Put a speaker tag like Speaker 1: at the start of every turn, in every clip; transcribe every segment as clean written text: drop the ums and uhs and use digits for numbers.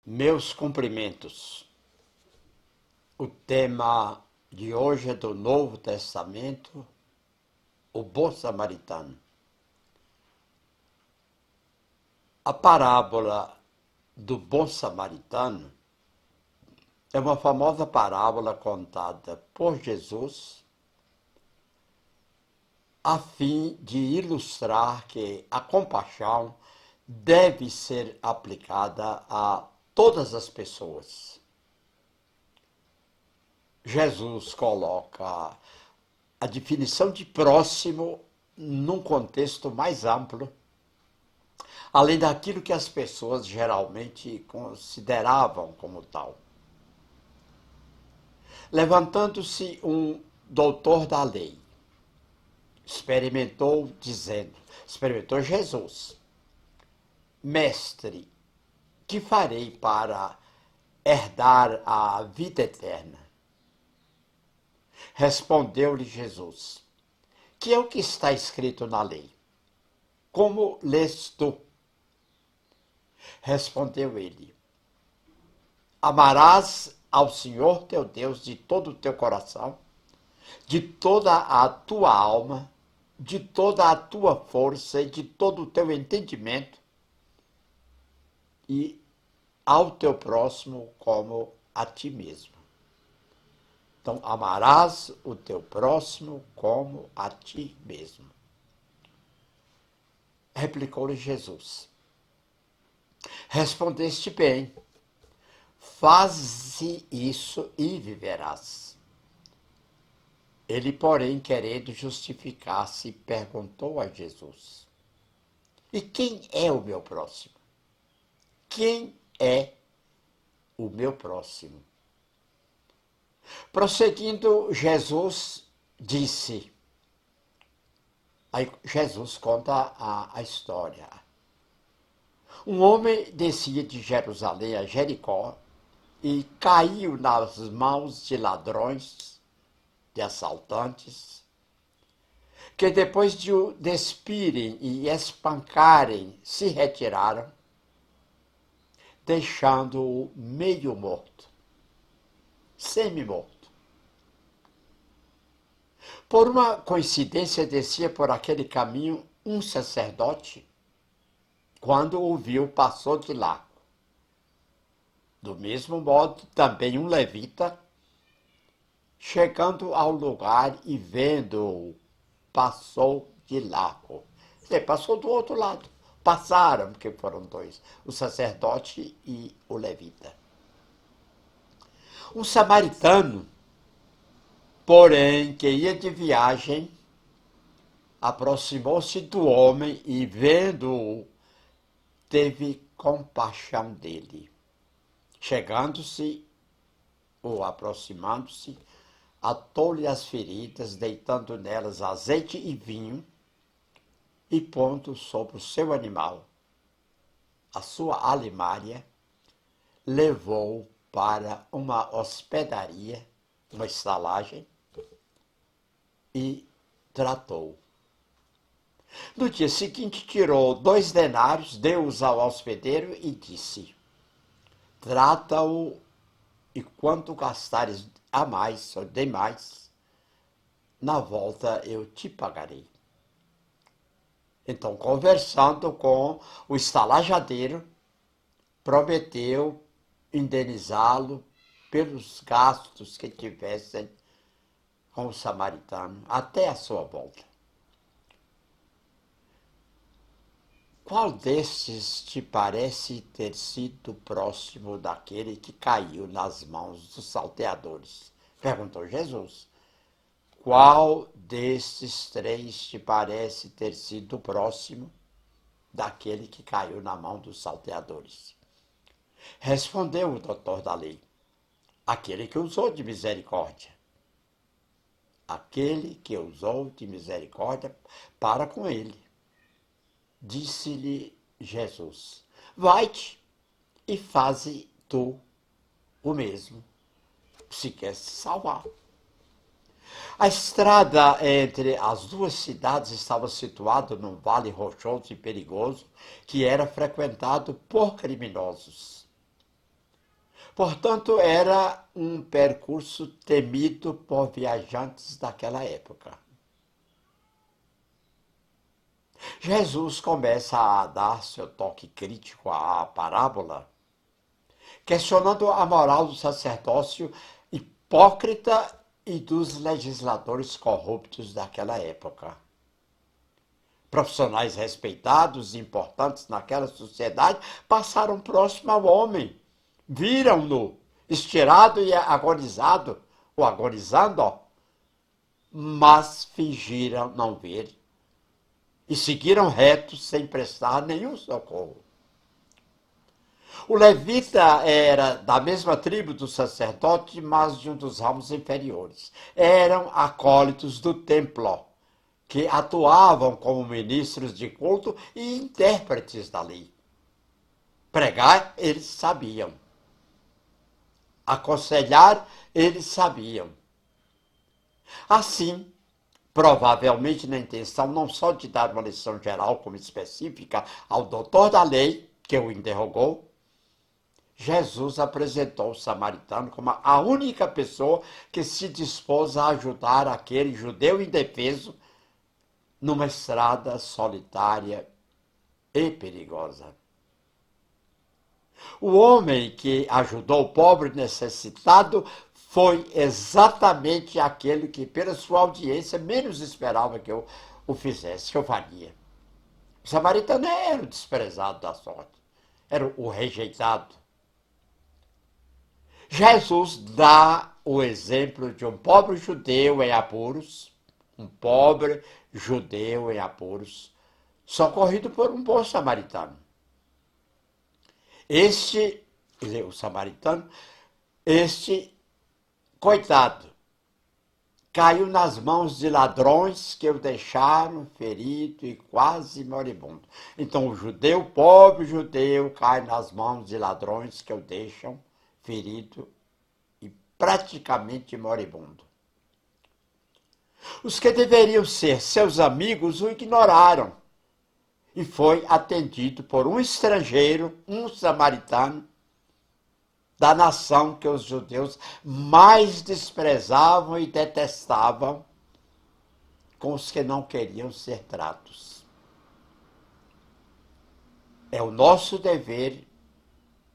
Speaker 1: Meus cumprimentos. O tema de hoje é do Novo Testamento, o bom samaritano. A parábola do bom samaritano é uma famosa parábola contada por Jesus a fim de ilustrar que a compaixão deve ser aplicada a todas as pessoas. Jesus coloca a definição de próximo num contexto mais amplo, além daquilo que as pessoas geralmente consideravam como tal. Levantando-se um doutor da lei, experimentou Jesus: Mestre, que farei para herdar a vida eterna? Respondeu-lhe Jesus: que é o que está escrito na lei? Como lês tu? Respondeu ele: amarás ao Senhor teu Deus de todo o teu coração, de toda a tua alma, de toda a tua força e de todo o teu entendimento, e ao teu próximo como a ti mesmo. Então, amarás o teu próximo como a ti mesmo. Replicou-lhe Jesus: respondeste bem, faze isso e viverás. Ele, porém, querendo justificar-se, perguntou a Jesus: e quem é o meu próximo? Quem é o meu próximo? Prosseguindo, Jesus disse. Aí Jesus conta a história. Um homem descia de Jerusalém a Jericó e caiu nas mãos de ladrões, de assaltantes, que depois de o despirem e espancarem, se retiraram, deixando-o meio morto, semi-morto. Por uma coincidência, descia por aquele caminho um sacerdote. Quando o viu, passou de largo. Do mesmo modo, também um levita, chegando ao lugar e vendo-o, passou de largo. Ele passou do outro lado. Passaram, porque foram dois, o sacerdote e o levita. Um samaritano, porém, que ia de viagem, aproximou-se do homem e, vendo-o, teve compaixão dele. Chegando-se ou aproximando-se, atou-lhe as feridas, deitando nelas azeite e vinho, e pondo sobre o seu animal a sua alimária, levou-o para uma hospedaria, uma estalagem, e tratou-o. No dia seguinte, tirou 2 denários, deu-os ao hospedeiro e disse: trata-o, e quanto gastares a mais ou demais, na volta eu te pagarei. Então, conversando com o estalajadeiro, prometeu indenizá-lo pelos gastos que tivessem com o samaritano até a sua volta. Qual destes te parece ter sido próximo daquele que caiu nas mãos dos salteadores? Perguntou Jesus. Qual destes 3 te parece ter sido próximo daquele que caiu na mão dos salteadores? Respondeu o doutor da lei: aquele que usou de misericórdia. Aquele que usou de misericórdia para com ele. Disse-lhe Jesus: vai-te e faze tu o mesmo, se quer se salvar. A estrada entre as 2 cidades estava situada num vale rochoso e perigoso que era frequentado por criminosos. Portanto, era um percurso temido por viajantes daquela época. Jesus começa a dar seu toque crítico à parábola, questionando a moral do sacerdócio hipócrita e dos legisladores corruptos daquela época. Profissionais respeitados e importantes naquela sociedade passaram próximo ao homem, viram-no estirado e agonizado, ou agonizando, mas fingiram não ver e seguiram retos sem prestar nenhum socorro. O levita era da mesma tribo do sacerdote, mas de um dos ramos inferiores. Eram acólitos do templo, que atuavam como ministros de culto e intérpretes da lei. Pregar, eles sabiam. Aconselhar, eles sabiam. Assim, provavelmente na intenção não só de dar uma lição geral como específica ao doutor da lei, que o interrogou, Jesus apresentou o samaritano como a única pessoa que se dispôs a ajudar aquele judeu indefeso numa estrada solitária e perigosa. O homem que ajudou o pobre necessitado foi exatamente aquele que, pela sua audiência, menos esperava que eu o fizesse, que eu faria. O samaritano era o desprezado da sorte, era o rejeitado. Jesus dá o exemplo de um pobre judeu em apuros, socorrido por um bom samaritano. O samaritano, coitado, caiu nas mãos de ladrões que o deixaram ferido e quase moribundo. Então o pobre judeu, cai nas mãos de ladrões que o deixam ferido e praticamente moribundo. Os que deveriam ser seus amigos o ignoraram e foi atendido por um estrangeiro, um samaritano, da nação que os judeus mais desprezavam e detestavam, com os que não queriam ser tratos. É o nosso dever,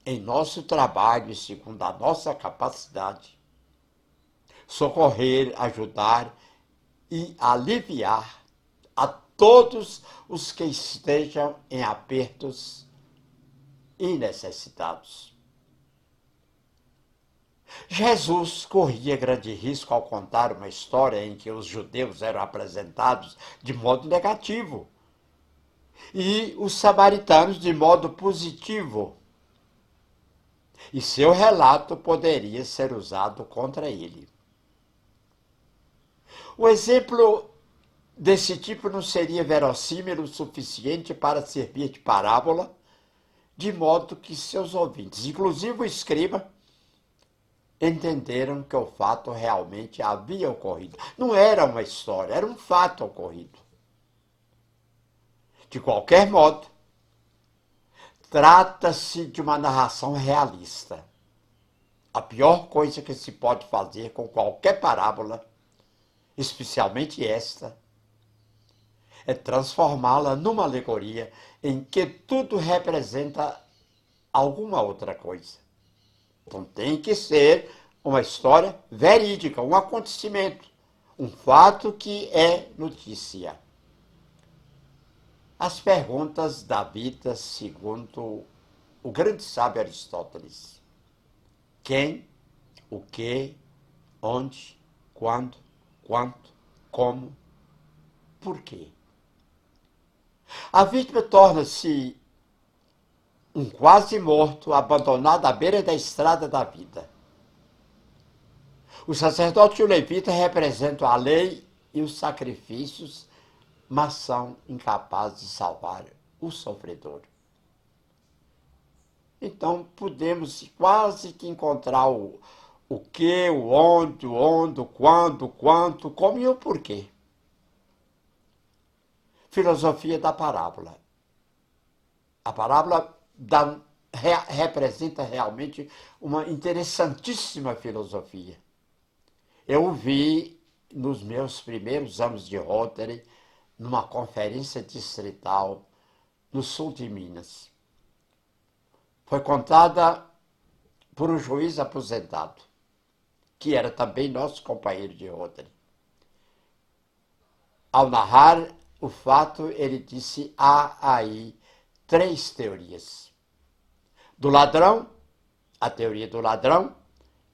Speaker 1: em nosso trabalho, segundo a nossa capacidade, socorrer, ajudar e aliviar a todos os que estejam em apertos e necessitados. Jesus corria grande risco ao contar uma história em que os judeus eram apresentados de modo negativo e os samaritanos de modo positivo. E seu relato poderia ser usado contra ele. O exemplo desse tipo não seria verossímil o suficiente para servir de parábola, de modo que seus ouvintes, inclusive o escriba, entenderam que o fato realmente havia ocorrido. Não era uma história, era um fato ocorrido. De qualquer modo, trata-se de uma narração realista. A pior coisa que se pode fazer com qualquer parábola, especialmente esta, é transformá-la numa alegoria em que tudo representa alguma outra coisa. Então tem que ser uma história verídica, um acontecimento, um fato que é notícia. As perguntas da vida segundo o grande sábio Aristóteles. Quem, o que, onde, quando, quanto, como, por quê? A vítima torna-se um quase morto abandonado à beira da estrada da vida. O sacerdote e o levita representam a lei e os sacrifícios, mas são incapazes de salvar o sofredor. Então podemos quase que encontrar o que, o onde, o quando, o quanto, como e o porquê. Filosofia da parábola. A parábola dá representa realmente uma interessantíssima filosofia. Eu vi nos meus primeiros anos de Rotary, numa conferência distrital no sul de Minas. Foi contada por um juiz aposentado, que era também nosso companheiro de Rotary. Ao narrar o fato, ele disse: há aí três teorias. Do ladrão, a teoria do ladrão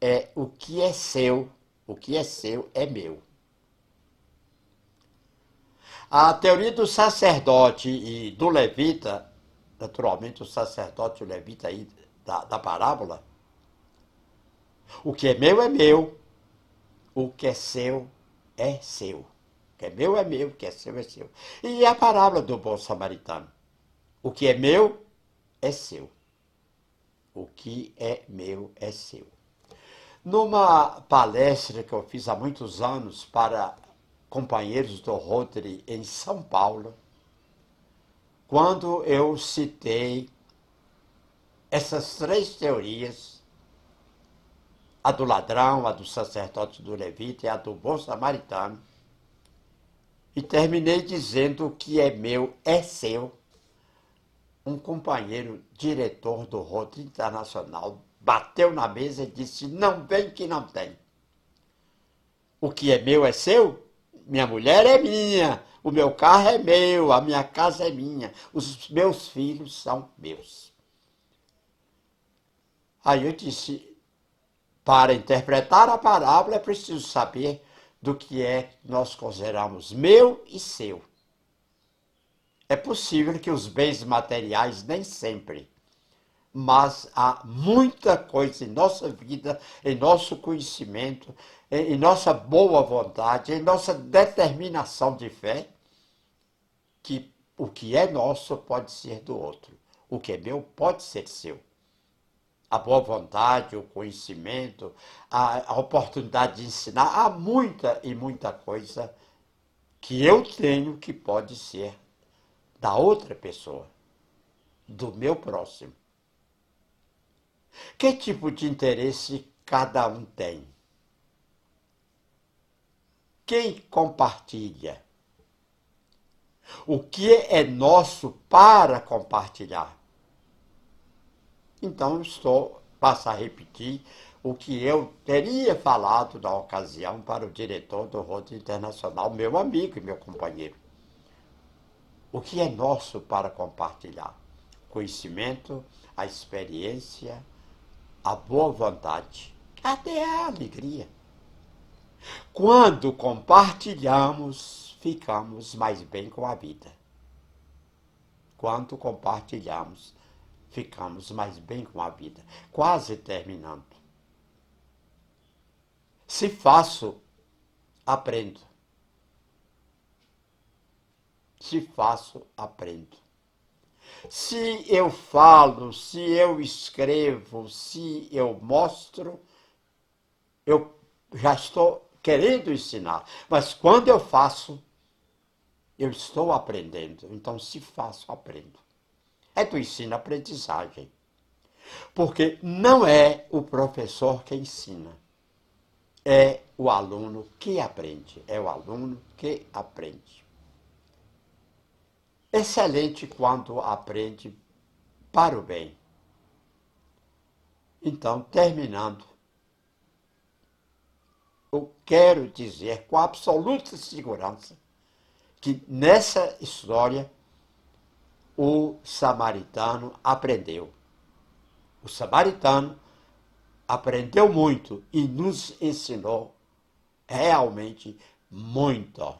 Speaker 1: é o que é seu é meu. A teoria do sacerdote e do levita, naturalmente o sacerdote e o levita aí da parábola, o que é meu, o que é seu é seu. O que é meu, o que é seu. E a parábola do bom samaritano. O que é meu é seu. O que é meu é seu. Numa palestra que eu fiz há muitos anos para companheiros do Rotary em São Paulo, quando eu citei essas três teorias, a do ladrão, a do sacerdote do levita e a do bom samaritano, e terminei dizendo: o que é meu é seu, um companheiro diretor do Rotary Internacional bateu na mesa e disse: não vem que não tem. O que é meu é seu, minha mulher é minha, o meu carro é meu, a minha casa é minha, os meus filhos são meus. Aí eu disse: para interpretar a parábola é preciso saber do que é que nós consideramos meu e seu. É possível que os bens materiais nem sempre, mas há muita coisa em nossa vida, em nosso conhecimento, em nossa boa vontade, em nossa determinação de fé, que o que é nosso pode ser do outro. O que é meu pode ser seu. A boa vontade, o conhecimento, a oportunidade de ensinar, há muita e muita coisa que eu tenho que pode ser da outra pessoa, do meu próximo. Que tipo de interesse cada um tem? Quem compartilha? O que é nosso para compartilhar? Então, passo a repetir o que eu teria falado na ocasião para o diretor do Rotary Internacional, meu amigo e meu companheiro. O que é nosso para compartilhar? Conhecimento, a experiência, a boa vontade, até a alegria. Quando compartilhamos, ficamos mais bem com a vida. Quando compartilhamos, ficamos mais bem com a vida. Quase terminando. Se faço, aprendo. Se faço, aprendo. Se eu falo, se eu escrevo, se eu mostro, eu já estou querendo ensinar. Mas quando eu faço, eu estou aprendendo. Então, se faço, aprendo. É do ensino-aprendizagem. Porque não é o professor que ensina. É o aluno que aprende. É o aluno que aprende. Excelente quando aprende para o bem. Então, terminando, eu quero dizer com absoluta segurança que nessa história o samaritano aprendeu. O samaritano aprendeu muito e nos ensinou realmente muito.